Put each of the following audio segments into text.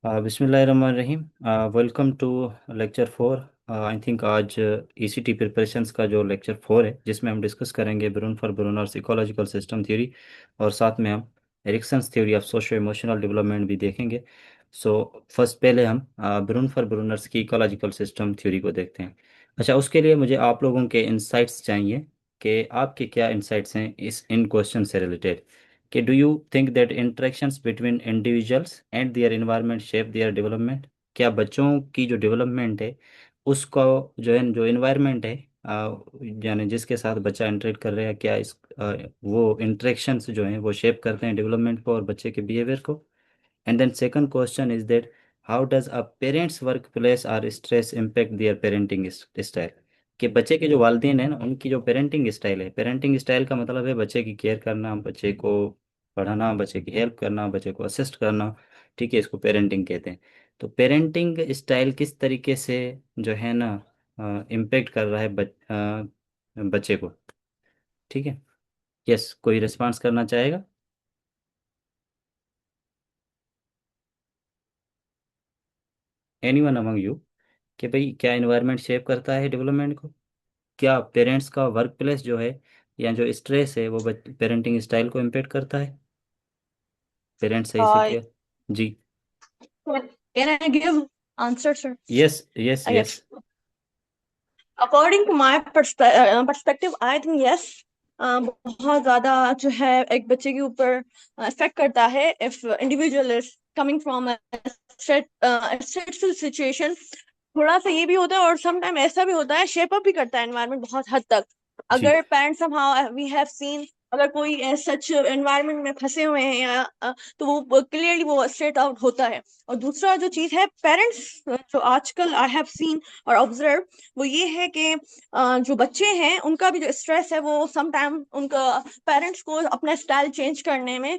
बिस्मिल्लाहिर्रहमानिर्रहीम। Welcome to lecture 4। I think आज ECT preparations का जो लेक्चर 4 है, जिसमें हम डिस्कस करेंगे Bronfenbrenner's ecological system theory, और साथ में हम Erikson's theory of socio emotional development भी देखेंगे। सो फर्स्ट पहले हम ब्रून फॉर ब्रूनर्स की इकोलॉजिकल सिस्टम थ्योरी को देखते हैं। अच्छा, उसके लिए मुझे आप लोगों के इंसाइट्स चाहिए कि आपके क्या इंसाइट्स हैं इस इन क्वेश्चन से रिलेटेड। कि do you think that interactions between individuals and their environment shape their development? क्या बच्चों की जो डेवलपमेंट है उसको जो है, जो इन्वायरमेंट है, यानी जिसके साथ बच्चा इंटरेक्ट कर रहा है, क्या वो इंटरेक्शंस जो हैं वो शेप करते हैं डेवलपमेंट को और बच्चे के बिहेवियर को? And then second question is that how does a parent's workplace or stress impact their parenting style? कि बच्चे के जो वालिदैन हैं ना, उनकी जो पेरेंटिंग स्टाइल है, पेरेंटिंग स्टाइल का मतलब है बच्चे की केयर करना, बच्चे को पढ़ाना, बच्चे की हेल्प करना, बच्चे को असिस्ट करना। ठीक है, इसको पेरेंटिंग कहते हैं। तो पेरेंटिंग स्टाइल किस तरीके से जो है ना इम्पेक्ट कर रहा है बच्चे को। ठीक है। यस, कोई रिस्पॉन्स करना चाहेगा? Anyone among you? कि भाई क्या इन्वायरमेंट शेप करता है डेवलपमेंट को? क्या पेरेंट्स का वर्क प्लेस जो है या जो स्ट्रेस है वो पेरेंटिंग स्टाइल को इम्पेक्ट करता है? पेरेंट्स सही से Uh, किया। जी। can I give answer, sir? Yes, yes, yes. Yes. According to my perspective, I think yes. बहुत ज्यादा जो है एक बच्चे के ऊपर इफेक्ट करता है if individual is coming from a stressful situation. थोड़ा सा ये भी होता है और समटाइम ऐसा भी होता है शेप अप भी करता है एनवायरनमेंट बहुत हद तक। जी। अगर parents somehow we have seen, अगर कोई सच एनवायरनमेंट में फंसे हुए हैं या तो वो क्लियरली वो स्ट्रेट आउट होता है। और दूसरा जो चीज है पेरेंट्स, जो आजकल आई हैव सीन और ऑब्जर्व, वो ये है कि जो बच्चे हैं उनका भी जो स्ट्रेस है वो समटाइम उनका पेरेंट्स को अपना स्टाइल चेंज करने में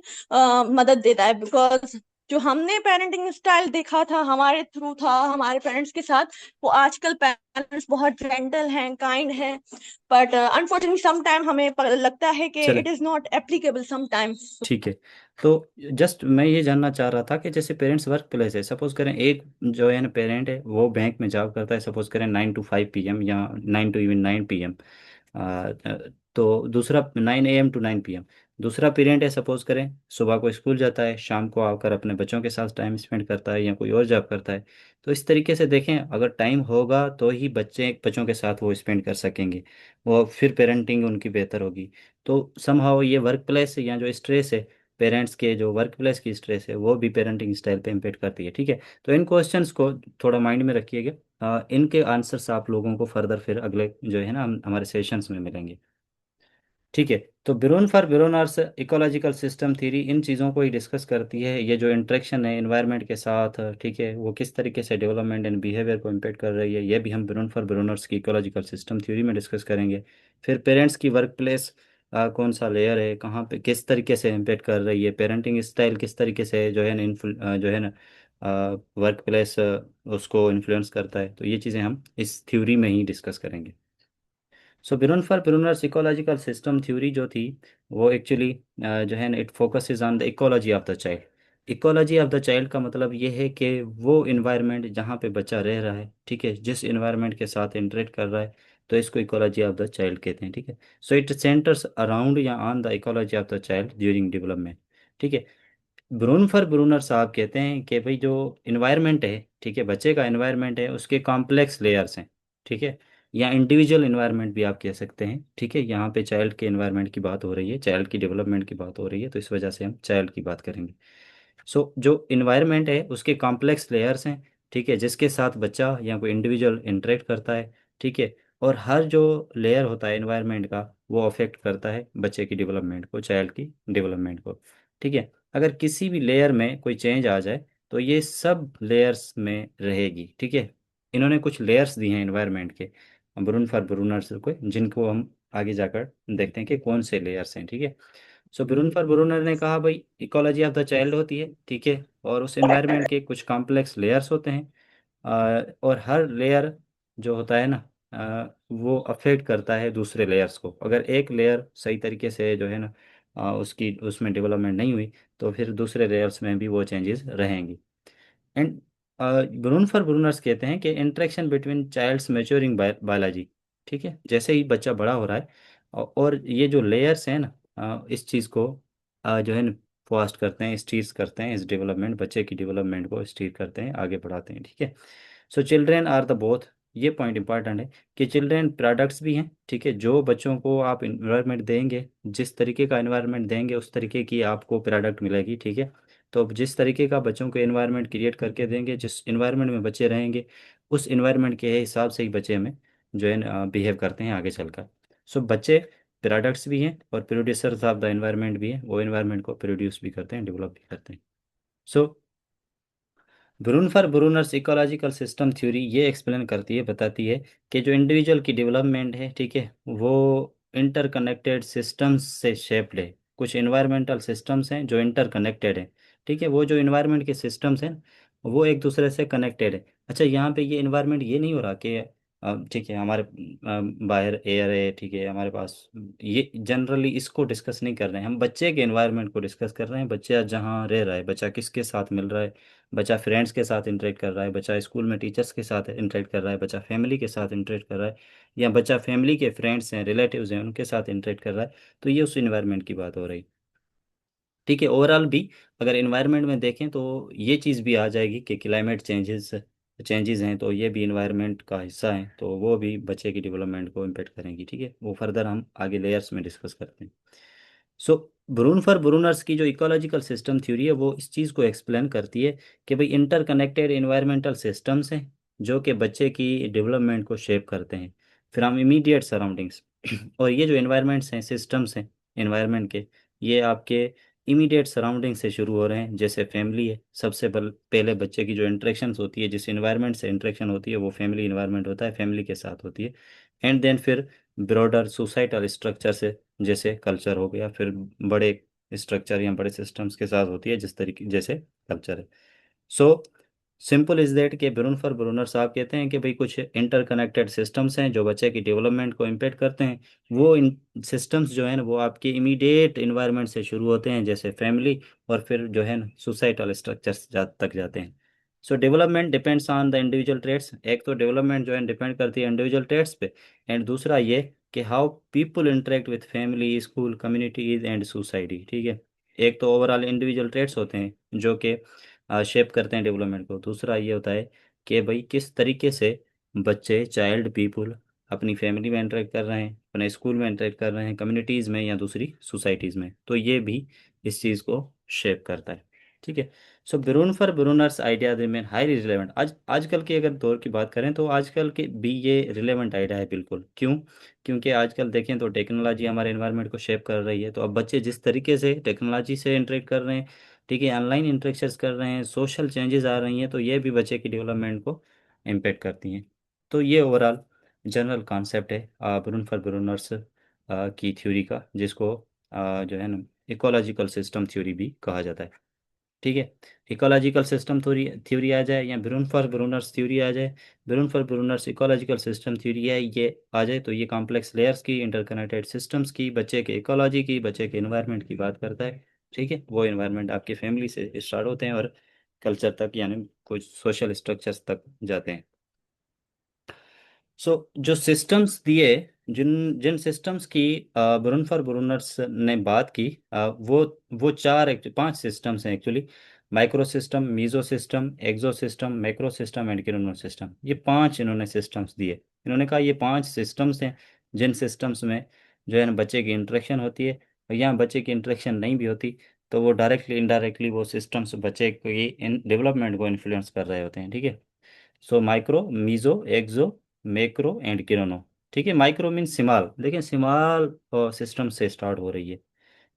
मदद देता है। बिकॉज जो हमने पेरेंटिंग स्टाइल देखा था हमारे थ्रू था हमारे पेरेंट्स के साथ, वो आजकल पेरेंट्स बहुत जेंटल हैं, काइंड हैं, बट अनफॉर्चुनेटली समटाइम हमें लगता है कि चले। It is not applicable sometimes. ठीक है। तो जस्ट मैं ये जानना चाह रहा था कि जैसे पेरेंट्स वर्क प्लेस है, सपोज करें एक जो है ना पेरेंट है वो बैंक में जॉब करता है, सपोज करें 9 to 5 PM या 9 to even 9 PM। तो दूसरा 9 AM to 9 PM। दूसरा पेरेंट है, सपोज करें सुबह को स्कूल जाता है, शाम को आकर अपने बच्चों के साथ टाइम स्पेंड करता है या कोई और जॉब करता है। तो इस तरीके से देखें, अगर टाइम होगा तो ही बच्चे बच्चों के साथ वो स्पेंड कर सकेंगे, वो फिर पेरेंटिंग उनकी बेहतर होगी। तो समहाउ ये वर्क प्लेस या जो स्ट्रेस है, पेरेंट्स के जो वर्क प्लेस की स्ट्रेस है, वो भी पेरेंटिंग स्टाइल पे इम्पेक्ट करती है। ठीक है। तो इन क्वेश्चंस को थोड़ा माइंड में रखिएगा। इनके आंसर्स आप लोगों को फर्दर फिर अगले जो है ना हम हमारे सेशंस में मिलेंगे। ठीक है। तो Bronfenbrenner's ecological system theory इन चीज़ों को ही डिस्कस करती है, ये जो इंटरेक्शन है इन्वायरमेंट के साथ, ठीक है, वो किस तरीके से डेवलपमेंट एंड बिहेवियर को इम्पेक्ट कर रही है, ये भी हम ब्रून फॉर ब्रूनर्स की इकोलॉजिकल सिस्टम थ्योरी में डिस्कस करेंगे। फिर पेरेंट्स की वर्क प्लेस कौन सा लेयर है, कहाँ पे किस तरीके से इम्पेक्ट कर रही है, पेरेंटिंग स्टाइल किस तरीके से जो है ना जो है ना वर्क प्लेस उसको इन्फ्लुएंस करता है, तो ये चीज़ें हम इस थ्योरी में ही डिस्कस करेंगे। So Bronfenbrenner ecological system theory जो थी, वो एक्चुअली जो है ना it focuses on the ecology of the child. Ecology of the child का मतलब ये है कि वो इन्वायरमेंट जहाँ पे बच्चा रह रहा है, ठीक है, जिस इन्वायरमेंट के साथ इंटरेक्ट कर रहा है, तो इसको इकोलॉजी ऑफ द चाइल्ड कहते हैं। ठीक है। सो इट सेंटर्स अराउंड या on the ecology of the child during development. ठीक है। ब्रून फॉर ब्रूनर साहब कहते हैं कि भाई जो इन्वायरमेंट है, ठीक है, बच्चे का इन्वायरमेंट है, उसके कॉम्प्लेक्स लेयर्स हैं। ठीक है। या इंडिविजुअल इन्वायरमेंट भी आप कह सकते हैं। ठीक है, यहाँ पे चाइल्ड के इन्वायरमेंट की बात हो रही है, चाइल्ड की डेवलपमेंट की बात हो रही है, तो इस वजह से हम चाइल्ड की बात करेंगे। सो जो इन्वायरमेंट है उसके कॉम्प्लेक्स लेयर्स हैं, ठीक है, जिसके साथ बच्चा या कोई इंडिविजुअल इंटरेक्ट करता है। ठीक है। और हर जो लेयर होता है इन्वायरमेंट का, वो अफेक्ट करता है बच्चे की डेवलपमेंट को, चाइल्ड की डेवलपमेंट को। ठीक है। अगर किसी भी लेयर में कोई चेंज आ जाए तो ये सब लेयर्स में रहेगी। ठीक है। इन्होंने कुछ लेयर्स दिए हैं इन्वायरमेंट के, ब्रून फॉर ब्रूनर्स को, जिनको हम आगे जाकर देखते हैं कि कौन से लेयर्स हैं। ठीक है। सो ब्रून फॉर ब्रूनर ने कहा भाई इकोलॉजी ऑफ द चाइल्ड होती है, ठीक है, और उस एनवायरनमेंट के कुछ कॉम्प्लेक्स लेयर्स होते हैं। और हर लेयर जो होता है ना वो अफेक्ट करता है दूसरे लेयर्स को। अगर एक लेयर सही तरीके से जो है ना उसकी उसमें डेवलपमेंट नहीं हुई, तो फिर दूसरे लेयर्स में भी वो चेंजेस रहेंगी। एंड ब्रून फॉर ब्रूनर्स कहते हैं कि interaction between child's maturing biology. ठीक है, जैसे ही बच्चा बड़ा हो रहा है और ये जो लेयर्स हैं ना, इस चीज़ को जो है ना फास्ट करते हैं, स्टीर करते हैं, इस डेवलपमेंट, बच्चे की डेवलपमेंट को स्टीर करते हैं, आगे बढ़ाते हैं। ठीक है। So children are the both, ये पॉइंट इंपॉर्टेंट है कि चिल्ड्रेन प्रोडक्ट्स भी हैं। ठीक है, जो बच्चों को आप इन्वायरमेंट देंगे, जिस तरीके का इन्वायरमेंट देंगे उस तरीके की आपको प्रोडक्ट मिलेगी। ठीक है। तो अब जिस तरीके का बच्चों को इन्वायरमेंट क्रिएट करके देंगे, जिस इन्वायरमेंट में बच्चे रहेंगे, उस इन्वायरमेंट के हिसाब से ही बच्चे हमें जो है बिहेव करते हैं आगे चलकर। सो बच्चे प्रोडक्ट्स भी हैं और प्रोड्यूसर्स ऑफ द इन्वायरमेंट भी हैं, वो इन्वायरमेंट को प्रोड्यूस भी करते हैं, डेवलप भी करते हैं। सो ब्रूनफर ब्रूनर्स इकोलॉजिकल सिस्टम थ्योरी ये एक्सप्लेन करती है, बताती है कि जो इंडिविजुअल की डेवलपमेंट है, ठीक है, वो इंटरकनेक्टेड सिस्टम्स से शेप्ड है। कुछ इन्वायरमेंटल सिस्टम्स हैं जो इंटरकनेक्टेड हैं। ठीक है, वो जो इन्वायरमेंट के सिस्टम्स हैं वो एक दूसरे से कनेक्टेड है। अच्छा, यहाँ पे ये इन्वायरमेंट ये नहीं हो रहा कि ठीक है हमारे बाहर एयर है, ठीक है हमारे पास, ये जनरली इसको डिस्कस नहीं कर रहे हैं हम, बच्चे के इन्वायरमेंट को डिस्कस कर रहे हैं। बच्चा जहाँ रह रहा है, बच्चा किसके साथ मिल रहा है, बच्चा फ्रेंड्स के साथ इंटरेक्ट कर रहा है, बच्चा स्कूल में टीचर्स के साथ इंटरेक्ट कर रहा है, बच्चा फैमिली के साथ इंटरेक्ट कर रहा है, या बच्चा फैमिली के फ्रेंड्स हैं, रिलेटिव्स हैं, उनके साथ इंटरेक्ट कर रहा है। तो ये उस इन्वायरमेंट की बात हो रही। ठीक है, ओवरऑल भी अगर इन्वायरमेंट में देखें तो ये चीज़ भी आ जाएगी कि क्लाइमेट चेंजेस चेंजेस हैं, तो ये भी इन्वायरमेंट का हिस्सा है, तो वो भी बच्चे की डेवलपमेंट को इम्पेक्ट करेंगी। ठीक है, वो फर्दर हम आगे लेयर्स में डिस्कस करते हैं। सो ब्रून फॉर ब्रूनर्स की जो इकोलॉजिकल सिस्टम थ्योरी है वो इस चीज़ को एक्सप्लेन करती है कि भाई इंटरकनेक्टेड इन्वायरमेंटल सिस्टम्स हैं जो कि बच्चे की डेवलपमेंट को शेप करते हैं। फिर हम इमीडिएट सराउंडिंग्स और ये जो इन्वायरमेंट्स हैं, सिस्टम्स हैं इन्वायरमेंट के, ये आपके इमीडिएट सराउंडिंग से शुरू हो रहे हैं। जैसे फैमिली है, सबसे पहले बच्चे की जो इंटरेक्शंस होती है, जिस इन्वायरमेंट से इंटरेक्शन होती है वो फैमिली इन्वायरमेंट होता है, फैमिली के साथ होती है। एंड देन फिर ब्रॉडर सोसाइटल स्ट्रक्चर से, जैसे कल्चर हो गया, फिर बड़े स्ट्रक्चर या बड़े सिस्टम्स के साथ होती है, जिस तरीके जैसे कल्चर है। सो सिंपल इज दैट कि ब्रून फॉर ब्रूनर साहब कहते हैं कि भाई कुछ इंटरकनेक्टेड सिस्टम्स हैं जो बच्चे की डेवलपमेंट को इम्पेक्ट करते हैं। वो इन सिस्टम्स जो है ना वो आपके इमीडिएट इन्वायरमेंट से शुरू होते हैं, जैसे फैमिली, और फिर जो है ना सोसाइटल स्ट्रक्चर्स तक जाते हैं। So development depends on the individual traits. एक तो डेवलपमेंट जो है डिपेंड करती है इंडिविजुअल ट्रेड्स पे, एंड दूसरा ये कि how people interact with family, school, communities and society. ठीक है, एक तो ओवरऑल इंडिविजुअल ट्रेड्स होते हैं जो कि शेप करते हैं डेवलपमेंट को। दूसरा ये होता है कि भाई किस तरीके से बच्चे, चाइल्ड पीपुल अपनी फैमिली में इंटरेक्ट कर रहे हैं, अपने स्कूल में इंटरेक्ट कर रहे हैं, कम्युनिटीज़ में या दूसरी सोसाइटीज़ में, तो ये भी इस चीज़ को शेप करता है। ठीक है। So Bronfenbrenner's idea remain highly relevant. आजकल के अगर दौर की बात करें तो आजकल के भी ये रिलेवेंट आइडिया है बिल्कुल। क्यों? क्योंकि आजकल देखें तो टेक्नोलॉजी हमारे एनवायरनमेंट को शेप कर रही है। तो अब बच्चे जिस तरीके से टेक्नोलॉजी से इंटरेक्ट कर रहे हैं, ठीक है, ऑनलाइन इंटरेक्शंस कर रहे हैं, सोशल चेंजेस आ रही हैं, तो ये भी बच्चे की डेवलपमेंट को इम्पेक्ट करती हैं। तो ये ओवरऑल जनरल कॉन्सेप्ट है ब्रून फॉर ब्रूनर्स की थ्योरी का, जिसको जो है ना इकोलॉजिकल सिस्टम थ्योरी भी कहा जाता है। ठीक है, इकोलॉजिकल सिस्टम थ्योरी थ्योरी आ जाए या ब्रून फॉर ब्रूनर्स थ्योरी आ जाए, Bronfenbrenner's ecological system theory है ये आ जाए, तो ये कॉम्प्लेक्स लेयर्स की, इंटरकनेक्टेड सिस्टम्स की, बच्चे के इकोलॉजी की, बच्चे के इन्वायरमेंट की बात करता है। ठीक है, वो इन्वायरमेंट आपके फैमिली से स्टार्ट होते हैं और कल्चर तक, यानी कुछ सोशल स्ट्रक्चर्स तक जाते हैं। जो सिस्टम्स दिए, जिन जिन सिस्टम्स की ब्रून फॉर ब्रूनर्स ने बात की, वो चार, पांच सिस्टम्स हैं actually. Micro system, meso system, exo system, macro system and chrono system, ये पांच इन्होंने सिस्टम्स दिए। इन्होंने कहा ये पांच सिस्टम्स हैं जिन सिस्टम्स में जो है ना बच्चे की इंटरेक्शन होती है, और यहाँ बच्चे की इंटरेक्शन नहीं भी होती तो वो डायरेक्टली इनडायरेक्टली वो सिस्टम्स बच्चे की इन डेवलपमेंट को इन्फ्लुएंस कर रहे होते हैं। ठीक है। So micro, meso, exo, macro and chrono. ठीक है, माइक्रो मीन स्मॉल, लेकिन स्मॉल सिस्टम से स्टार्ट हो रही है,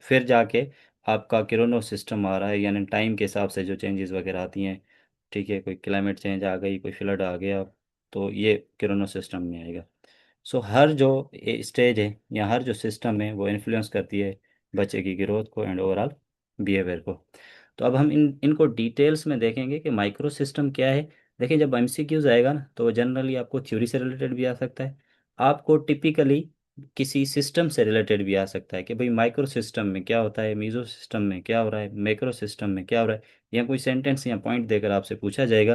फिर जाके आपका किरोनो सिस्टम आ रहा है, यानी टाइम के हिसाब से जो चेंजेस वगैरह आती हैं। ठीक है, कोई क्लाइमेट चेंज आ गई, कोई फ्लड आ गया, तो ये किरोनो सिस्टम में आएगा। सो हर जो स्टेज है या हर जो सिस्टम है वो इन्फ्लुएंस करती है बच्चे की ग्रोथ को एंड ओवरऑल बिहेवियर को। तो अब हम इनको डिटेल्स में देखेंगे कि माइक्रो सिस्टम क्या है। देखिए, जब एमसीक्यूज आएगा ना तो जनरली आपको थ्योरी से रिलेटेड भी आ सकता है। आपको टिपिकली किसी सिस्टम से रिलेटेड भी आ सकता है कि भाई माइक्रो सिस्टम में क्या होता है, मीजो सिस्टम में क्या हो रहा है, मैक्रो सिस्टम में क्या हो रहा है। या कोई सेंटेंस या पॉइंट देकर आपसे पूछा जाएगा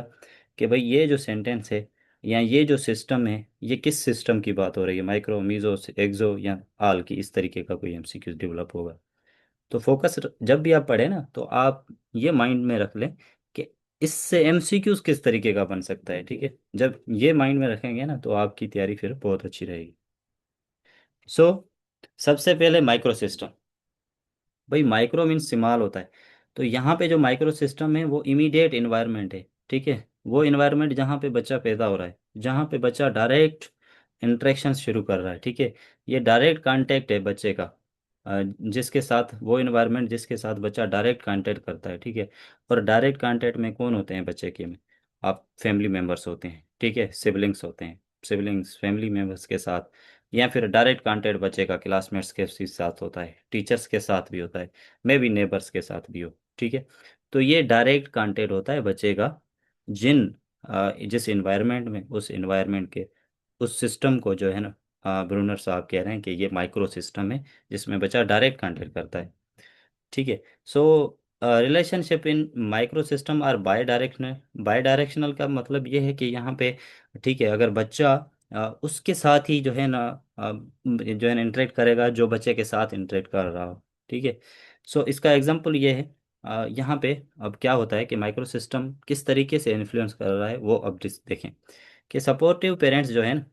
कि भाई ये जो सेंटेंस है या ये जो सिस्टम है ये किस सिस्टम की बात हो रही है, माइक्रो, मीजो, एक्सो या आल की, इस तरीके का कोई एमसीक्यू डेवलप होगा। तो फोकस जब भी आप पढ़े ना तो आप ये माइंड में रख लें कि इससे एमसीक्यूज किस तरीके का बन सकता है, ठीक है। जब ये माइंड में रखेंगे ना तो आपकी तैयारी फिर बहुत अच्छी रहेगी। सो सबसे पहले माइक्रो सिस्टम। भाई माइक्रो मीन्स स्मॉल होता है। तो यहाँ पे जो माइक्रो सिस्टम है वो इमीडिएट इन्वायरमेंट है, ठीक है। वो इन्वायरमेंट जहाँ पे बच्चा पैदा हो रहा है, जहाँ पे बच्चा डायरेक्ट इंटरेक्शन शुरू कर रहा है, ठीक है। ये डायरेक्ट कांटेक्ट है बच्चे का, जिसके साथ वो इन्वायरमेंट जिसके साथ बच्चा डायरेक्ट कांटेक्ट करता है, ठीक है। और डायरेक्ट कांटेक्ट में कौन होते हैं बच्चे के में? आप फैमिली मेम्बर्स होते हैं, ठीक है, सिबलिंग्स होते हैं। सिबलिंग्स फैमिली मेम्बर्स के साथ, या फिर डायरेक्ट कांटेक्ट बच्चे का क्लासमेट्स के साथ होता है, टीचर्स के साथ भी होता है, मे बी नेबर्स के साथ भी हो, ठीक है। तो ये डायरेक्ट कांटेक्ट होता है बच्चे का जिन जिस इन्वायरमेंट में, उस इन्वायरमेंट के उस सिस्टम को जो है ना, ब्रूनर साहब कह रहे हैं कि ये माइक्रो सिस्टम है जिसमें बच्चा डायरेक्ट कांटेक्ट करता है, ठीक है। So relationship in micro system are bidirectional. Bidirectional का मतलब ये है कि यहाँ पे, ठीक है, अगर बच्चा उसके साथ ही जो है ना जो है ना इंटरेक्ट करेगा जो बच्चे के साथ इंटरेक्ट कर रहा हो, ठीक है। सो इसका एग्जांपल ये है, यहाँ पे अब क्या होता है कि माइक्रो सिस्टम किस तरीके से इन्फ्लुएंस कर रहा है वो अब देखें कि सपोर्टिव पेरेंट्स जो है ना,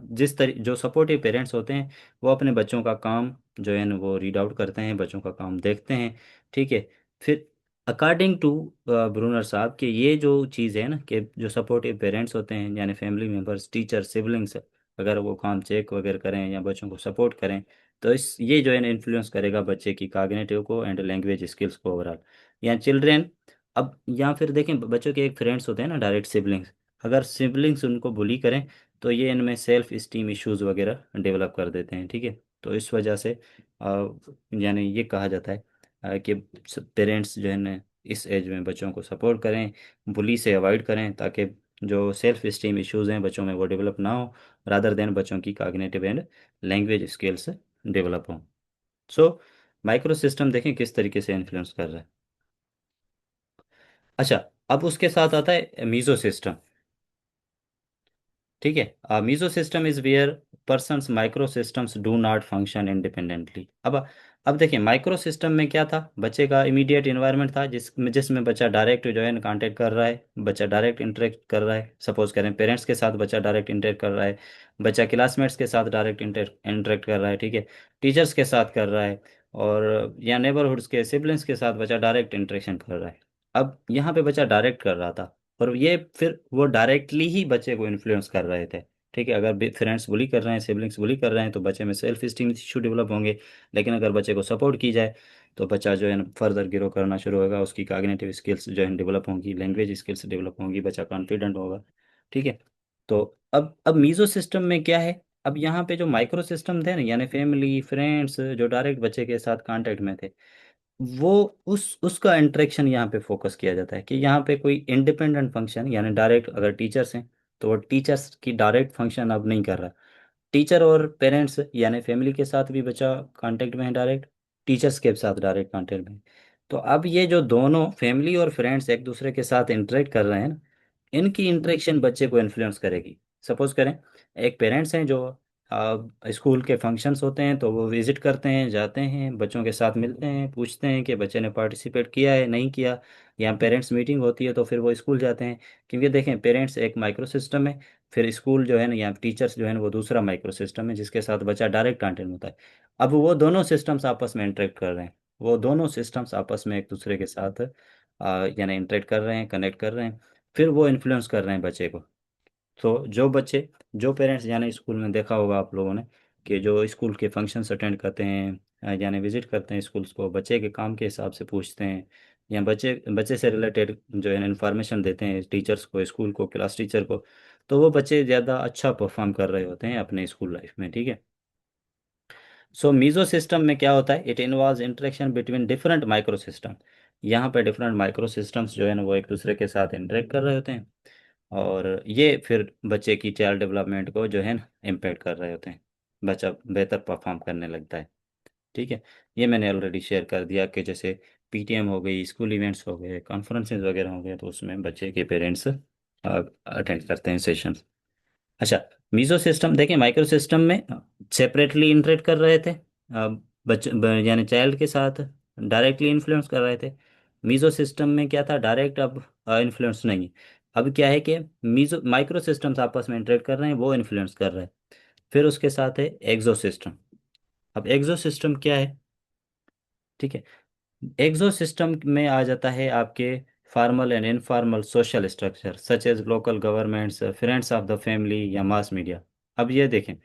जो सपोर्टिव पेरेंट्स होते हैं वो अपने बच्चों का काम जो है ना वो रीड आउट करते हैं, बच्चों का काम देखते हैं, ठीक है। फिर अकॉर्डिंग टू ब्रूनर साहब कि ये जो चीज़ है ना कि जो सपोर्टिव पेरेंट्स होते हैं यानी फैमिली मेम्बर्स, टीचर, सिबलिंग्स, अगर वो काम चेक वगैरह करें या बच्चों को सपोर्ट करें तो इस ये जो है ना इन्फ्लुएंस करेगा बच्चे की कॉग्निटिव को एंड लैंग्वेज स्किल्स को ओवरऑल। या चिल्ड्रेन, अब या फिर देखें बच्चों के एक फ्रेंड्स होते हैं ना डायरेक्ट सिबलिंग्स, अगर सिबलिंग्स उनको बुली करें तो ये इनमें सेल्फ इस्टीम इश्यूज वगैरह डेवलप कर देते हैं, ठीक है। तो इस वजह से यानी ये कहा जाता है कि पेरेंट्स जो है ना इस एज में बच्चों को सपोर्ट करें, बुली से अवॉइड करें ताकि जो सेल्फ इस्टीम इश्यूज हैं बच्चों में वो डेवलप ना हो, रादर देन बच्चों की cognitive and language skills develop हों। सो माइक्रो सिस्टम देखें किस तरीके से इन्फ्लुएंस कर रहा है। अच्छा, अब उसके साथ आता है मीजो सिस्टम, ठीक है। Meso system is where persons micro systems do not function independently. अब देखिए माइक्रो सिस्टम में क्या था, बच्चे का इमीडिएट इन्वायरमेंट था जिसमें जिसमें बच्चा डायरेक्ट जो है कांटेक्ट कर रहा है, बच्चा डायरेक्ट इंटरेक्ट कर रहा है, सपोज करें पेरेंट्स के साथ बच्चा डायरेक्ट इंटरेक्ट कर रहा है, बच्चा क्लासमेट्स के साथ डायरेक्ट इंटरेक्ट कर रहा है, ठीक है, टीचर्स के साथ कर रहा है, और या नेबरहुड्स के सिबलिंग्स के साथ बच्चा डायरेक्ट इंटरेक्शन कर रहा है। अब यहाँ पे बच्चा डायरेक्ट कर रहा था और ये फिर वो डायरेक्टली ही बच्चे को इन्फ्लुएंस कर रहे थे, ठीक है। अगर फ्रेंड्स बुली कर रहे हैं, सिबलिंग्स बुली कर रहे हैं तो बच्चे में सेल्फ स्टीम इशू डेवलप होंगे। लेकिन अगर बच्चे को सपोर्ट की जाए तो बच्चा जो है ना फर्दर ग्रो करना शुरू होगा, उसकी कॉग्निटिव स्किल्स जो है डेवलप होंगी, लैंग्वेज स्किल्स डेवलप होंगी, बच्चा कॉन्फिडेंट होगा, ठीक है। तो अब मीजो सिस्टम में क्या है, अब यहाँ पे जो माइक्रो सिस्टम थे ना यानी फैमिली फ्रेंड्स जो डायरेक्ट बच्चे के साथ कांटेक्ट में थे, वो उसका इंटरेक्शन यहाँ पे फोकस किया जाता है कि यहाँ पे कोई इंडिपेंडेंट फंक्शन यानी डायरेक्ट अगर टीचर्स हैं तो वो टीचर्स की डायरेक्ट फंक्शन अब नहीं कर रहा। टीचर और पेरेंट्स यानी फैमिली के साथ भी बच्चा कांटेक्ट में है डायरेक्ट, टीचर्स के साथ डायरेक्ट कांटेक्ट में है। तो अब ये जो दोनों फैमिली और फ्रेंड्स एक दूसरे के साथ इंटरेक्ट कर रहे हैं ना, इनकी इंटरेक्शन बच्चे को इन्फ्लुएंस करेगी। सपोज करें एक पेरेंट्स हैं जो स्कूल के फंक्शंस होते हैं तो वो विजिट करते हैं, जाते हैं, बच्चों के साथ मिलते हैं, पूछते हैं कि बच्चे ने पार्टिसिपेट किया है नहीं किया, या पेरेंट्स मीटिंग होती है तो फिर वो स्कूल जाते हैं। क्योंकि देखें पेरेंट्स एक माइक्रो सिस्टम है, फिर स्कूल जो है ना या टीचर्स जो है ना वो दूसरा माइक्रो सिस्टम है जिसके साथ बच्चा डायरेक्ट कांटेक्ट होता है। अब वो दोनों सिस्टम्स आपस में इंटरेक्ट कर रहे हैं, वो दोनों सिस्टम्स आपस में एक दूसरे के साथ यानी इंटरेक्ट कर रहे हैं, कनेक्ट कर रहे हैं, फिर वो इन्फ्लुएंस कर रहे हैं बच्चे को। तो जो बच्चे, जो पेरेंट्स यानी स्कूल में देखा होगा आप लोगों ने कि जो स्कूल के फंक्शंस अटेंड करते हैं यानी विजिट करते हैं स्कूल्स को, बच्चे के काम के हिसाब से पूछते हैं या बच्चे बच्चे से रिलेटेड जो है इन्फॉर्मेशन देते हैं टीचर्स को, स्कूल को, क्लास टीचर को, तो वो बच्चे ज़्यादा अच्छा परफॉर्म कर रहे होते हैं अपने स्कूल लाइफ में, ठीक है। सो मीजो सिस्टम में क्या होता है, it involves interaction between different micro system. यहाँ पे डिफरेंट माइक्रो सिस्टम्स जो है ना वो एक दूसरे के साथ इंटरेक्ट कर रहे होते हैं और ये फिर बच्चे की चाइल्ड डेवलपमेंट को जो है ना इम्पेक्ट कर रहे होते हैं। बच्चा बेहतर परफॉर्म करने लगता है। ठीक है। ये मैंने ऑलरेडी शेयर कर दिया कि जैसे पीटीएम हो गई, स्कूल इवेंट्स हो गए, कॉन्फ्रेंसेस वगैरह हो गए, तो उसमें बच्चे के पेरेंट्स अटेंड करते हैं सेशन। अच्छा, मीजो सिस्टम देखें, माइक्रो सिस्टम में सेपरेटली इंटरेक्ट कर रहे थे यानी चाइल्ड के साथ डायरेक्टली इन्फ्लुएंस कर रहे थे। मीजो सिस्टम में क्या था, डायरेक्ट अब इन्फ्लुएंस नहीं। अब क्या है कि मीजो माइक्रो सिस्टम्स आपस में इंटरेक्ट कर रहे हैं, वो इन्फ्लुएंस कर रहे हैं। फिर उसके साथ है एक्सो सिस्टम। अब एक्सो सिस्टम क्या है? ठीक है। एक्सो सिस्टम में आ जाता है आपके formal and informal social structure such as local governments, friends of the family या मास मीडिया। अब ये देखें,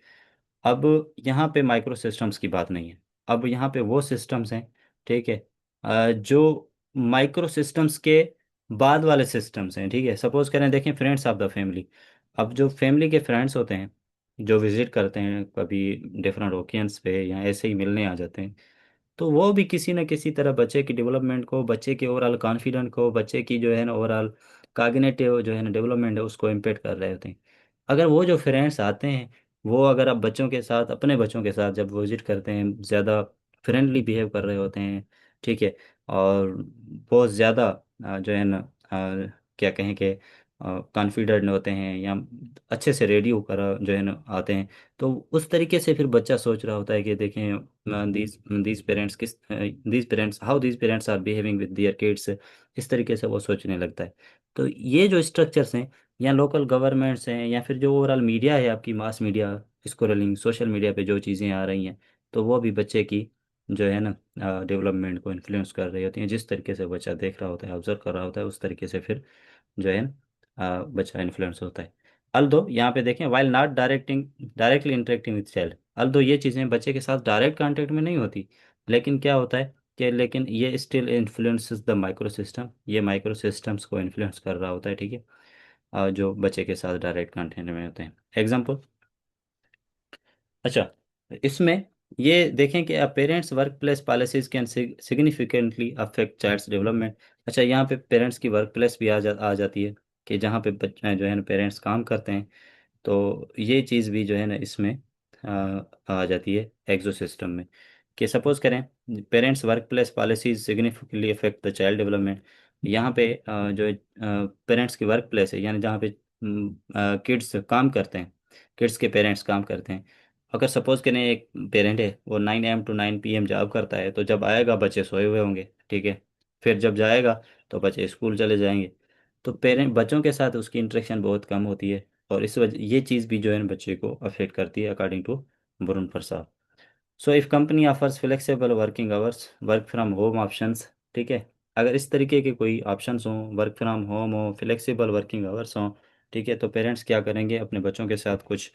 अब यहाँ पे माइक्रो सिस्टम्स की बात नहीं है। अब यहाँ पे वो सिस्टम्स हैं, ठीक है, जो माइक्रो सिस्टम्स के बाद वाले सिस्टम्स हैं। ठीक है, सपोज करें, देखें फ्रेंड्स ऑफ द फैमिली। अब जो फैमिली के फ्रेंड्स होते हैं, जो विजिट करते हैं कभी डिफरेंट ओकेजन्स पे या ऐसे ही मिलने आ जाते हैं, तो वो भी किसी न किसी तरह बच्चे की डेवलपमेंट को, बच्चे के ओवरऑल कॉन्फिडेंट को, बच्चे की जो है ना ओवरऑल कॉग्निटिव जो है ना डेवलपमेंट है, उसको इम्पेक्ट कर रहे होते हैं। अगर वो जो फ्रेंड्स आते हैं, वो अगर आप बच्चों के साथ, अपने बच्चों के साथ जब विजिट करते हैं, ज़्यादा फ्रेंडली बिहेव कर रहे होते हैं, ठीक है, और बहुत ज़्यादा जो है ना क्या कहें कि कॉन्फिडेंट होते हैं, या अच्छे से रेडी होकर जो है ना आते हैं, तो उस तरीके से फिर बच्चा सोच रहा होता है कि देखें दीज पेरेंट्स किस these parents how these parents are behaving with their kids, इस तरीके से वो सोचने लगता है। तो ये जो स्ट्रक्चर्स हैं, या लोकल गवर्नमेंट्स हैं, या फिर जो ओवरऑल मीडिया है आपकी mass media, scrolling social media पे जो चीज़ें आ रही हैं, तो वो भी बच्चे की जो है ना डेवलपमेंट को इन्फ्लुएंस कर रही होती हैं। जिस तरीके से बच्चा देख रहा होता है, ऑब्जर्व कर रहा होता है, उस तरीके से फिर जो है बच्चा इन्फ्लुएंस होता है। अल्दो यहाँ पे देखें, while not directly interacting with child, although ये चीज़ें बच्चे के साथ डायरेक्ट कांटेक्ट में नहीं होती, लेकिन क्या होता है कि लेकिन ये still influences the micro system, ये माइक्रो सिस्टम्स को इन्फ्लुएंस कर रहा होता है। ठीक है, जो बच्चे के साथ डायरेक्ट कांटेक्ट में होते हैं। एग्जाम्पल, अच्छा, इसमें ये देखें कि parents work place policies can significantly affect child's development. अच्छा, यहाँ पे पेरेंट्स की वर्क प्लेस भी आ जाती है, कि जहाँ पे बच्चे जो है ना पेरेंट्स काम करते हैं, तो ये चीज़ भी जो है ना इसमें आ जाती है एक्सो सिस्टम में। कि सपोज करें, parents work place policies significantly affect the child development. यहाँ पे जो पेरेंट्स की वर्क प्लेस है, यानी जहाँ पे किड्स काम करते हैं, किड्स के पेरेंट्स काम करते हैं। अगर सपोज करें एक पेरेंट है, वो 9 AM to 9 PM जॉब करता है, तो जब आएगा बच्चे सोए हुए होंगे, ठीक है, फिर जब जाएगा तो बच्चे स्कूल चले जाएंगे। तो पेरेंट बच्चों के साथ उसकी इंटरेक्शन बहुत कम होती है, और इस वजह ये चीज़ भी जो है ना बच्चे को अफेक्ट करती है, according to Varun Prasad. So if company offers flexible working hours, work from home options, ठीक है, अगर इस तरीके के कोई ऑप्शंस हों, वर्क फ्रॉम होम हो, फ्लेक्सिबल वर्किंग आवर्स हों, ठीक है, तो पेरेंट्स क्या करेंगे, अपने बच्चों के साथ कुछ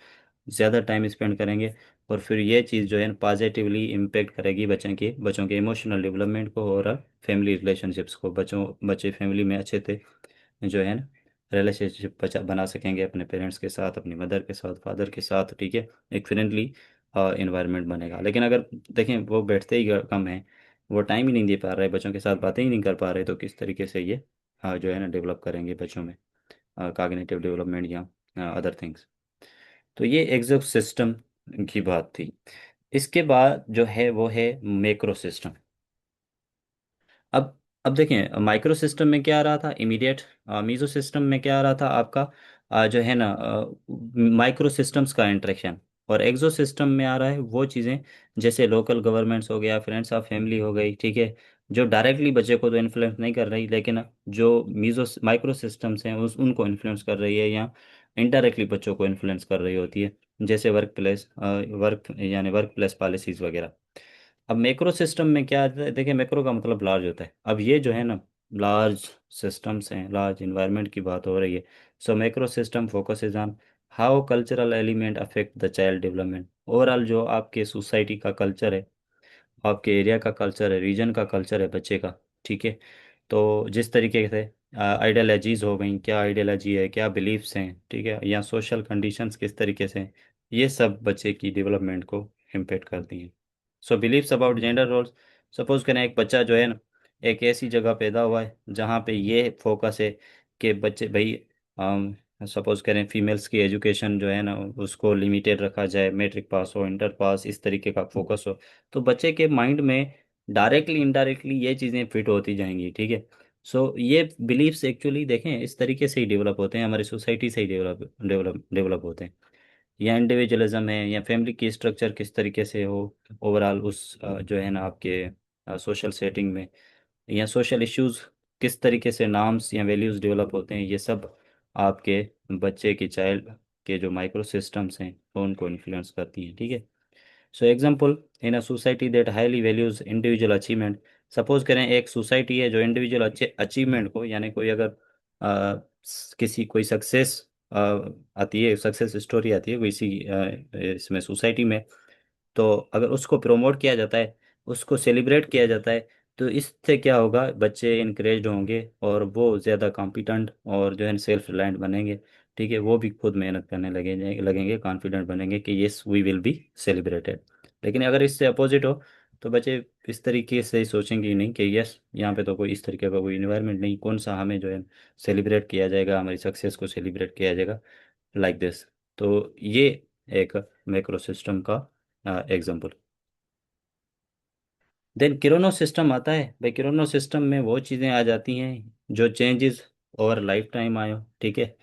ज़्यादा टाइम स्पेंड करेंगे। और फिर ये चीज़ जो है ना पॉजिटिवली इम्पेक्ट करेगी बच्चों के इमोशनल डेवलपमेंट को, और फैमिली रिलेशनशिप्स को। बच्चे फैमिली में अच्छे थे जो है ना रिलेशनशिप बचा बना सकेंगे अपने पेरेंट्स के साथ, अपनी मदर के साथ, फादर के साथ। ठीक है, एक फ्रेंडली इन्वायरमेंट बनेगा। लेकिन अगर देखें वो बैठते ही कम है, वो टाइम ही नहीं दे पा रहे, बच्चों के साथ बातें ही नहीं कर पा रहे, तो किस तरीके से ये जो है ना डेवलप करेंगे बच्चों में कॉग्निटिव डेवलपमेंट या अदर थिंग्स। तो ये एग्जॉ सिस्टम की बात थी। इसके बाद जो है वो है मैक्रो सिस्टम। अब अब देखें, माइक्रो सिस्टम में क्या आ रहा था इमीडिएट, मीजो सिस्टम में क्या आ रहा था आपका जो है ना माइक्रो सिस्टम्स का इंटरेक्शन। और एक्सो सिस्टम में आ रहा है वो चीज़ें, जैसे लोकल गवर्नमेंट्स हो गया, फ्रेंड्स ऑफ फैमिली हो गई, ठीक है, जो डायरेक्टली बच्चे को तो इन्फ्लुएंस नहीं कर रही, लेकिन जो मीजो माइक्रो सिस्टम्स हैं उनको इन्फ्लुएंस कर रही है, या इनडायरेक्टली बच्चों को इन्फ्लुएंस कर रही होती है, जैसे वर्क प्लेस पॉलिसीज वगैरह। अब मैक्रो सिस्टम में क्या आता है, देखिए मैक्रो का मतलब लार्ज होता है। अब ये जो है ना लार्ज सिस्टम्स हैं, लार्ज इन्वायरमेंट की बात हो रही है। So macro system focuses on how cultural element affect the child development. Overall जो आपके सोसाइटी का कल्चर है, आपके एरिया का कल्चर है, रीजन का कल्चर है बच्चे का, ठीक है, तो जिस तरीके से आइडियोलॉजीज हो गई, क्या आइडियोलॉजी है, क्या बिलीफ्स हैं, ठीक है, या सोशल कंडीशंस किस तरीके से हैं, ये सब बच्चे की डेवलपमेंट को इम्पेक्ट करती हैं। So beliefs about gender roles, suppose करें एक बच्चा जो है ना एक ऐसी जगह पैदा हुआ है जहाँ पे ये फोकस है कि बच्चे भाई सपोज करें फीमेल्स की एजुकेशन जो है ना उसको लिमिटेड रखा जाए, मैट्रिक पास हो, इंटर पास, इस तरीके का फोकस हो, तो बच्चे के माइंड में डायरेक्टली इनडायरेक्टली ये चीज़ें फिट होती जाएंगी, ठीक है। सो ये बिलीफ्स एक्चुअली देखें इस तरीके से ही डेवलप होते हैं, हमारी सोसाइटी से ही डेवलप होते हैं। या इंडिविजुअलिज्म है, या फैमिली की स्ट्रक्चर किस तरीके से हो ओवरऑल उस जो है ना आपके सोशल सेटिंग में, या सोशल इश्यूज किस तरीके से नॉर्म्स या वैल्यूज डेवलप होते हैं, ये सब आपके बच्चे की चाइल्ड के जो माइक्रो सिस्टम्स हैं वो उनको इन्फ्लुएंस करती हैं, ठीक है। So example, in a society that highly values individual achievement, suppose करें एक सोसाइटी है जो इंडिविजुअल अचीवमेंट को, यानी कोई अगर किसी कोई सक्सेस आती है, सक्सेस स्टोरी आती है किसी इसमें सोसाइटी में, तो अगर उसको प्रमोट किया जाता है, उसको सेलिब्रेट किया जाता है, तो इससे क्या होगा, बच्चे इनक्रेज्ड होंगे और वो ज़्यादा कॉम्पिटेंट और जो है सेल्फ रिलायंट बनेंगे, ठीक है। वो भी खुद मेहनत करने लगेंगे, कॉन्फिडेंट बनेंगे कि yes we will be celebrated. लेकिन अगर इससे अपोजिट हो, तो बच्चे इस तरीके से ही सोचेंगे ही नहीं कि यस यहाँ पे तो कोई इस तरीके का कोई इन्वायरमेंट नहीं, कौन सा हमें जो है सेलिब्रेट किया जाएगा, हमारी सक्सेस को सेलिब्रेट किया जाएगा, लाइक दिस। तो ये एक मैक्रो सिस्टम का एग्जांपल। देन किरोनो सिस्टम आता है भाई। किरोनो सिस्टम में वो चीज़ें आ जाती हैं जो चेंजेस ओवर लाइफ टाइम आए हो, ठीक है।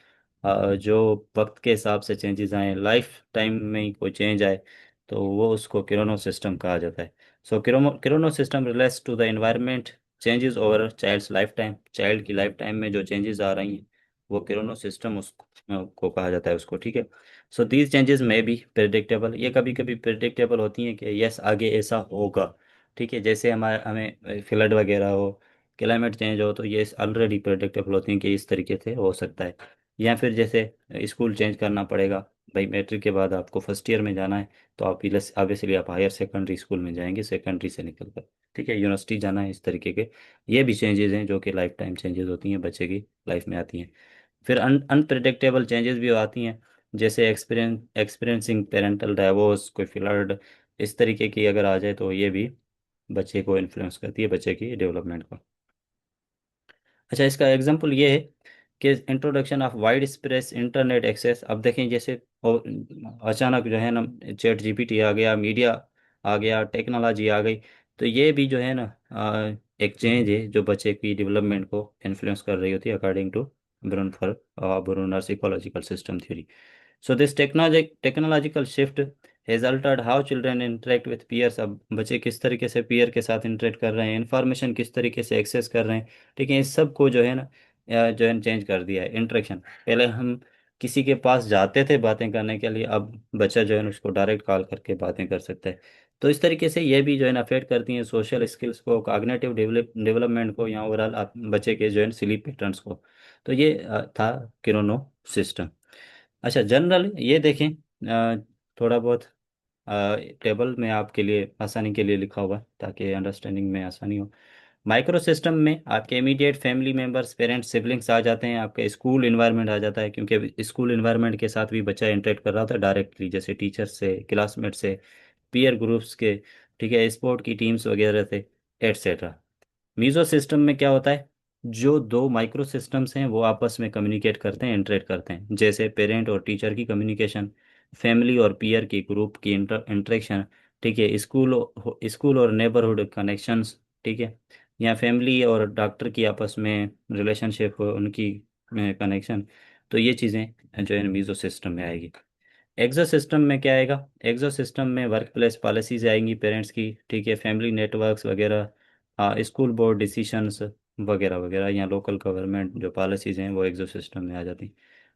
जो वक्त के हिसाब से चेंजेस आए, लाइफ टाइम में ही कोई चेंज आए, तो वो उसको किरोनो सिस्टम कहा जाता है। So chrono chrono system relates to the environment changes over child's lifetime. Child की लाइफ टाइम में जो चेंजेस आ रही हैं वो किरोनो सिस्टम उसको को कहा जाता है उसको, ठीक है। सो दीज चेंजेस में बी प्रिडिक्टेबल, ये कभी कभी प्रिडिक्टेबल होती हैं कि यस आगे ऐसा होगा, ठीक है। जैसे हमारे हमें फ्लड वगैरह हो, क्लाइमेट चेंज हो, तो ये ऑलरेडी प्रेडिक्टेबल होती हैं कि इस तरीके से हो सकता है। या फिर जैसे स्कूल चेंज करना पड़ेगा, भाई मैट्रिक के बाद आपको फर्स्ट ईयर में जाना है, तो आप ऑब्वियसली आप हायर सेकेंडरी स्कूल में जाएंगे सेकेंडरी से निकल कर, ठीक है, यूनिवर्सिटी जाना है, इस तरीके के ये भी चेंजेस हैं जो कि लाइफ टाइम चेंजेस होती हैं, बच्चे की लाइफ में आती हैं। फिर अनप्रिडिक्टेबल चेंजेस भी आती हैं, जैसे एक्सपीरियंसिंग पेरेंटल डाइवोर्स, कोई फ्लड, इस तरीके की अगर आ जाए तो ये भी बच्चे को इन्फ्लुएंस करती है, बच्चे की डेवलपमेंट को। अच्छा, इसका एग्जांपल ये है कि introduction of wide space internet access. अब देखें जैसे अचानक जो है ना चैट जीपीटी आ गया, मीडिया आ गया, टेक्नोलॉजी आ गई, तो ये भी जो है ना एक चेंज है जो बच्चे की डेवलपमेंट को इन्फ्लुएंस कर रही होती है, according to Bruner ecological system theory. So this technological shift has altered how children interact with peers। अब बच्चे किस तरीके से peer के साथ interact कर रहे हैं, इंफॉर्मेशन किस तरीके से एक्सेस कर रहे हैं, ठीक है। इस सब को जो है ना जो है चेंज कर दिया है इंटरेक्शन। पहले हम किसी के पास जाते थे बातें करने के लिए, अब बच्चा जो है ना उसको डायरेक्ट कॉल करके बातें कर सकता है। तो इस तरीके से ये भी जो है ना अफेक्ट करती हैं सोशल स्किल्स को, कॉग्निटिव डेवलपमेंट को, या ओवरऑल बच्चे के जो है स्लीप पैटर्न्स को। तो ये था किरोनो सिस्टम। अच्छा, जनरल ये देखें थोड़ा बहुत टेबल में आपके लिए आसानी के लिए लिखा हुआ है ताकि अंडरस्टैंडिंग में आसानी हो। माइक्रो सिस्टम में आपके immediate family members, parents, siblings आ जाते हैं, आपके स्कूल इन्वायरमेंट आ जाता है, क्योंकि स्कूल इन्वायरमेंट के साथ भी बच्चा इंटरेक्ट कर रहा होता है डायरेक्टली, जैसे टीचर से, क्लासमेट से, पीयर ग्रुप्स के, ठीक है, स्पोर्ट की टीम्स वगैरह से, एट्सेट्रा। मीजो सिस्टम में क्या होता है, जो दो माइक्रो सिस्टम्स हैं वो आपस में कम्युनिकेट करते हैं, इंटरेक्ट करते हैं, जैसे पेरेंट और टीचर की कम्युनिकेशन, फैमिली और पीयर की ग्रुप की इंटरेक्शन, ठीक है, स्कूल और नेबरहुड कनेक्शंस, ठीक है, या फैमिली और डॉक्टर की आपस में रिलेशनशिप, उनकी कनेक्शन। तो ये चीज़ें जो है मीजो सिस्टम में आएगी। एग्जो सिस्टम में क्या आएगा, एग्जो सिस्टम में वर्क प्लेस पॉलिसीज आएंगी पेरेंट्स की, ठीक है, फैमिली नेटवर्क्स वगैरह, स्कूल बोर्ड डिसीशंस वगैरह वगैरह, या लोकल गवर्नमेंट जो पॉलिसीज हैं वो एग्जो सिस्टम में आ जाती हैं।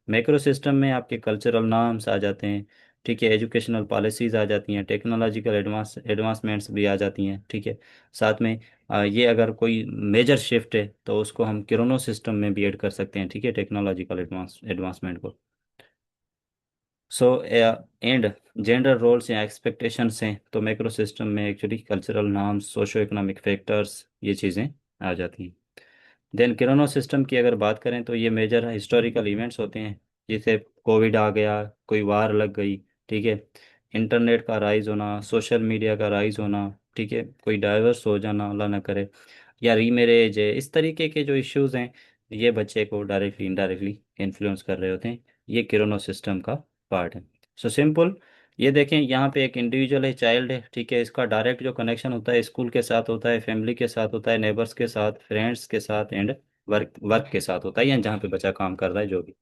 मैक्रो सिस्टम में आपके कल्चरल नॉर्म्स आ जाते हैं, ठीक है, एजुकेशनल पॉलिसीज आ जाती हैं, टेक्नोलॉजिकल एडवांसमेंट्स भी आ जाती हैं, ठीक है। साथ में ये अगर कोई मेजर शिफ्ट है तो उसको हम किरोनो सिस्टम में भी ऐड कर सकते हैं, ठीक है, टेक्नोलॉजिकल एडवांसमेंट को। सो एंड जेंडर रोल्स या एक्सपेक्टेशंस हैं, तो मैक्रो सिस्टम में actually cultural norms, socio economic factors, ये चीज़ें आ जाती हैं। देन किरोनो सिस्टम की अगर बात करें तो ये मेजर हिस्टोरिकल इवेंट्स होते हैं, जैसे कोविड आ गया, कोई वार लग गई, ठीक है, इंटरनेट का राइज होना, सोशल मीडिया का राइज होना, ठीक है, कोई डाइवर्स हो जाना अल्लाह ना करे, या रीमैरिज है, इस तरीके के जो इश्यूज हैं ये बच्चे को डायरेक्टली इनडायरेक्टली इन्फ्लुएंस कर रहे होते हैं, ये किरोनो सिस्टम का पार्ट है। सो सिंपल, ये देखें यहाँ पे एक इंडिविजुअल है, चाइल्ड है, ठीक है, इसका डायरेक्ट जो कनेक्शन होता है स्कूल के साथ होता है, फैमिली के साथ होता है, नेबर्स के साथ, फ्रेंड्स के साथ, एंड वर्क वर्क के साथ होता है, या जहाँ पे बच्चा काम कर रहा है जो भी।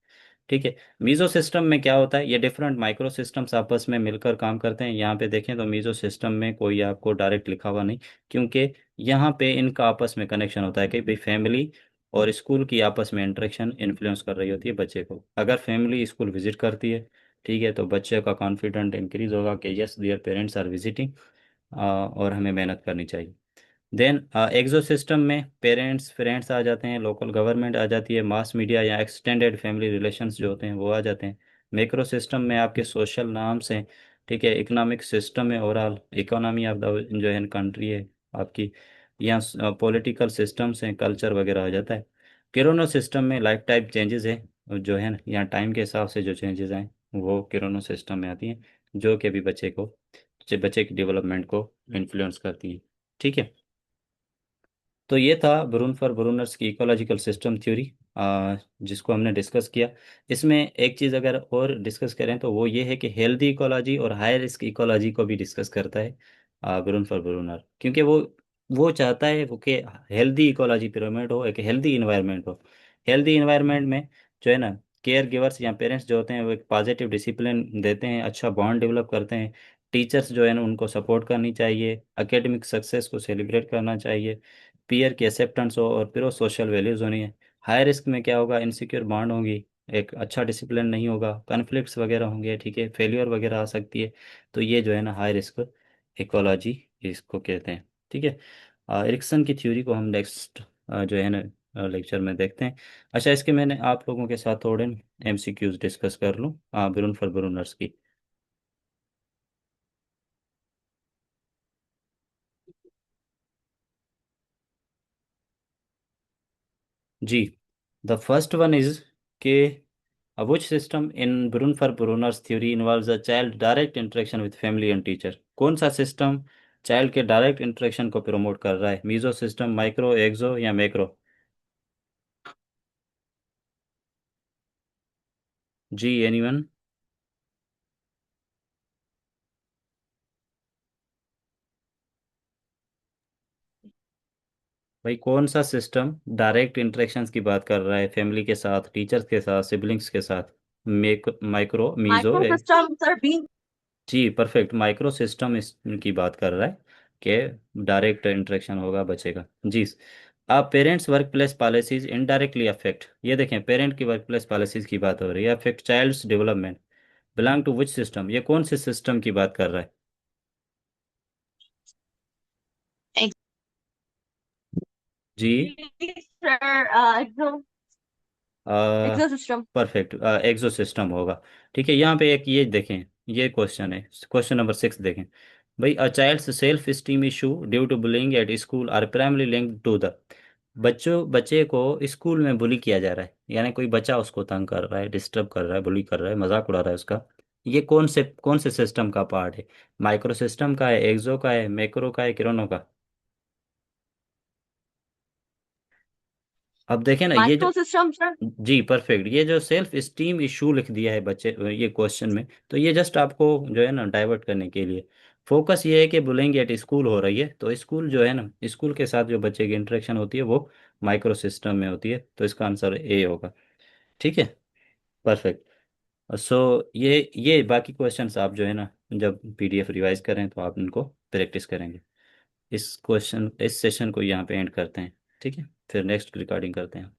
ठीक है। मीजो सिस्टम में क्या होता है, ये डिफरेंट माइक्रो सिस्टम्स आपस में मिलकर काम करते हैं। यहाँ पे देखें तो मीजो सिस्टम में कोई आपको डायरेक्ट लिखा हुआ नहीं, क्योंकि यहाँ पे इनका आपस में कनेक्शन होता है कि भाई फैमिली और स्कूल की आपस में इंटरेक्शन इन्फ्लुएंस कर रही होती है बच्चे को। अगर फैमिली स्कूल विजिट करती है, ठीक है, तो बच्चे का कॉन्फिडेंट इंक्रीज होगा कि yes their parents are visiting, और हमें मेहनत करनी चाहिए। देन एग्जो सिस्टम में पेरेंट्स फ्रेंड्स आ जाते हैं, लोकल गवर्नमेंट आ जाती है, मास मीडिया या एक्सटेंडेड फैमिली रिलेशंस जो होते हैं वो आ जाते हैं। मैक्रो सिस्टम में आपके सोशल नॉर्म्स हैं, ठीक है, इकोनॉमिक सिस्टम है, ओवरऑल इकोनॉमी ऑफ द जो है कंट्री है आपकी, या पॉलिटिकल सिस्टम्स हैं, कल्चर वगैरह आ जाता है। किरोनो सिस्टम में लाइफ टाइप चेंजेस है जो है ना, या टाइम के हिसाब से जो चेंजेस आए वो किरोनो सिस्टम में आती हैं, जो कि अभी बच्चे की डेवलपमेंट को इन्फ्लुएंस करती है। ठीक है। तो ये था ब्रून फॉर ब्रूनर्स की इकोलॉजिकल सिस्टम थ्योरी, जिसको हमने डिस्कस किया। इसमें एक चीज़ अगर और डिस्कस करें तो वो ये है कि हेल्दी इकोलॉजी और हाई रिस्क इकोलॉजी को भी डिस्कस करता है ब्रून फॉर ब्रूनर, क्योंकि वो चाहता है वो कि हेल्दी इकोलॉजी पिरामिड हो, एक हेल्दी इन्वायरमेंट हो। हेल्दी इन्वायरमेंट में जो है ना, केयर गिवर्स या पेरेंट्स जो होते हैं वो एक पॉजिटिव डिसिप्लिन देते हैं, अच्छा बॉन्ड डेवलप करते हैं। टीचर्स जो है ना उनको सपोर्ट करनी चाहिए, एकेडमिक सक्सेस को सेलिब्रेट करना चाहिए, पीयर की एक्सेप्टेंस हो, और फिर वो सोशल वैल्यूज होनी है। हाई रिस्क में क्या होगा, इनसिक्योर बॉन्ड होंगी, एक अच्छा डिसिप्लिन नहीं होगा, कॉन्फ्लिक्ट्स वगैरह होंगे, ठीक है, फेलियर वगैरह आ सकती है। तो ये जो है ना हाई रिस्क इकोलॉजी इसको कहते हैं। ठीक है। एरिक्सन की थ्योरी को हम नेक्स्ट जो है ना लेक्चर में देखते हैं। अच्छा, इसके मैंने आप लोगों के साथ थोड़े एमसीक्यूज डिस्कस कर लूँ ब्रून फॉर ब्रूनर्स की। जी, द फर्स्ट वन इज के which system in Brun-Bruner's theory involves a child direct interaction with family and teacher? कौन सा सिस्टम चाइल्ड के डायरेक्ट इंटरेक्शन को प्रमोट कर रहा है, मीजो सिस्टम, माइक्रो, एक्सो या मैक्रो? जी, एनीवन? भाई कौन सा सिस्टम डायरेक्ट इंटरेक्शंस की बात कर रहा है, फैमिली के साथ, टीचर्स के साथ, सिबलिंग्स के साथ? Micro, meso? Micro system sir B. जी परफेक्ट, माइक्रो सिस्टम की बात कर रहा है कि डायरेक्ट इंटरेक्शन होगा बच्चे का। जी। आप parents work place policies indirectly affect, ये देखें पेरेंट की वर्क प्लेस पॉलिसीज की बात हो रही है, affect child's development, belong to which system, ये कौन से सिस्टम की बात कर रहा है? जी। Sir exo system. Perfect, exo system होगा। ठीक है, यहाँ पे एक ये देखें, ये क्वेश्चन है, क्वेश्चन नंबर 6 देखें। भाई a child's self esteem issue due to bullying at school are primary linked to the, बच्चे को स्कूल में बुली किया जा रहा है, यानी कोई बच्चा उसको तंग कर रहा है, डिस्टर्ब कर रहा है, बुली कर रहा है, मजाक उड़ा रहा है उसका। ये कौन से सिस्टम का पार्ट है? माइक्रो सिस्टम का है, एक्सो का है, मैक्रो का है, क्रोनो का? अब देखें ना ये जो, माइक्रो सिस्टम सर। जी परफेक्ट, ये जो सेल्फ स्टीम इशू लिख दिया है बच्चे ये क्वेश्चन में, तो ये जस्ट आपको जो है ना डाइवर्ट करने के लिए, फोकस ये है कि बुलिंग एट स्कूल हो रही है, तो स्कूल जो है ना, स्कूल के साथ जो बच्चे की इंटरेक्शन होती है वो माइक्रो सिस्टम में होती है, तो इसका आंसर ए होगा। ठीक है। परफेक्ट। सो ये बाकी क्वेश्चंस आप जो है ना जब पीडीएफ रिवाइज करें तो आप इनको प्रैक्टिस करेंगे। इस सेशन को यहाँ पे एंड करते हैं। ठीक है, फिर नेक्स्ट रिकॉर्डिंग करते हैं।